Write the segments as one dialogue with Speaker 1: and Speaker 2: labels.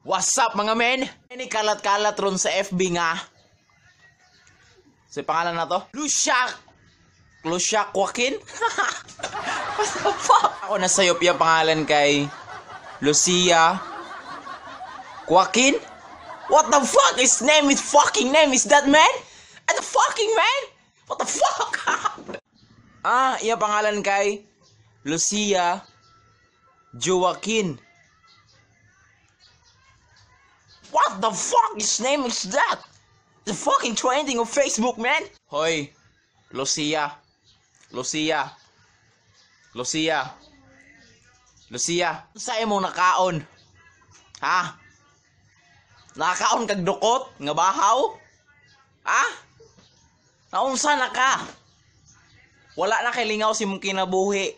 Speaker 1: What's up mga men? Ini kalat-kalat ron sa FB nga. Sa pangalan na to? Lucia Joaquin? What the fuck? Ako nasayop yung pangalan kay Lucia Joaquin? What the fuck? His fucking name is that man? And the fucking man? What the fuck? Yung pangalan kay Lucia Joaquin. What the fuck? His name is that? The fucking trending on Facebook, man. Hoy, Lucia. Sa'yo mo nakaon? Ha? Nakaon kag dukot? Nga bahaw? Ha? Naunsa na ka? Wala na kay lingaw si mong kinabuhi.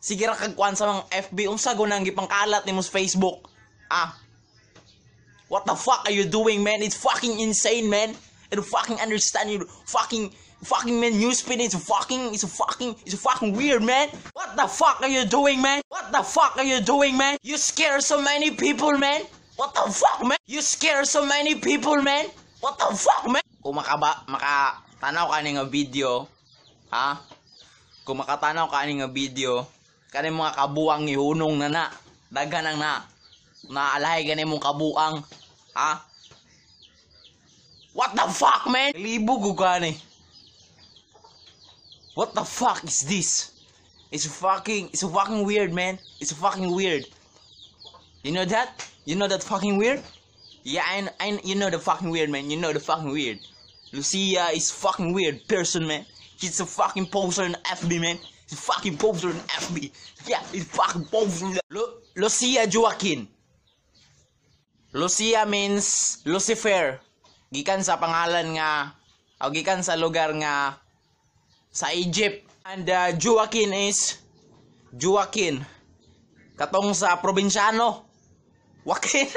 Speaker 1: Sige ra kag kuan sa mga FB. Unsa gunang gipangkalat nimo sa Facebook? What the fuck are you doing, man? It's fucking insane, man. I don't fucking understand you. Fucking man, newsfeed is fucking weird, man. What the fuck are you doing, man? What the fuck are you doing, man? You scare so many people, man. What the fuck, man? You scare so many people, man. What the fuck, man? Kung makatanaw ka nga video, ha? Kung makatanaw ka nga video, kani mga kabuang ihunong na daghan ang naalahay gani mong kabuang, ha? What the fuck, man? Libog ko gani. What the fuck is this? It's fucking weird, man. It's fucking weird. You know that? You know that fucking weird? Yeah, you know the fucking weird, man. You know the fucking weird. Lucia is fucking weird person, man. She's a fucking poster in FB, man. She's a fucking poster in FB. Yeah, it's fucking poster. Lucia Joaquin. Lucia means Lucifer. Gikan sa pangalan nga, o gikan sa lugar nga sa Egypt. And Joaquin is Joaquin. Katong sa probinsyano. Joaquin.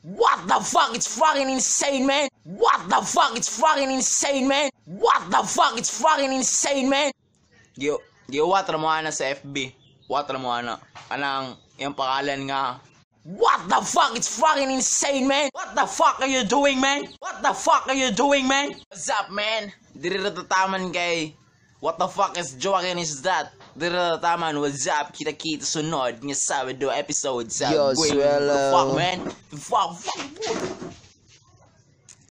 Speaker 1: What the fuck? It's fucking insane, man. What the fuck? It's fucking insane, man. What the fuck? It's fucking insane, man. What mo ana sa FB? What mo ana? Anang yung pangalan nga. What the fuck? It's fucking insane, man. What the fuck are you doing, man? What the fuck are you doing, man? What's up, man? Diri ratataman kay what the fuck is Joaquin is that? Diri ratataman, what's up? Kita sunod nga Sabado episode sa
Speaker 2: Yo,
Speaker 1: Fuck, man. Fuck.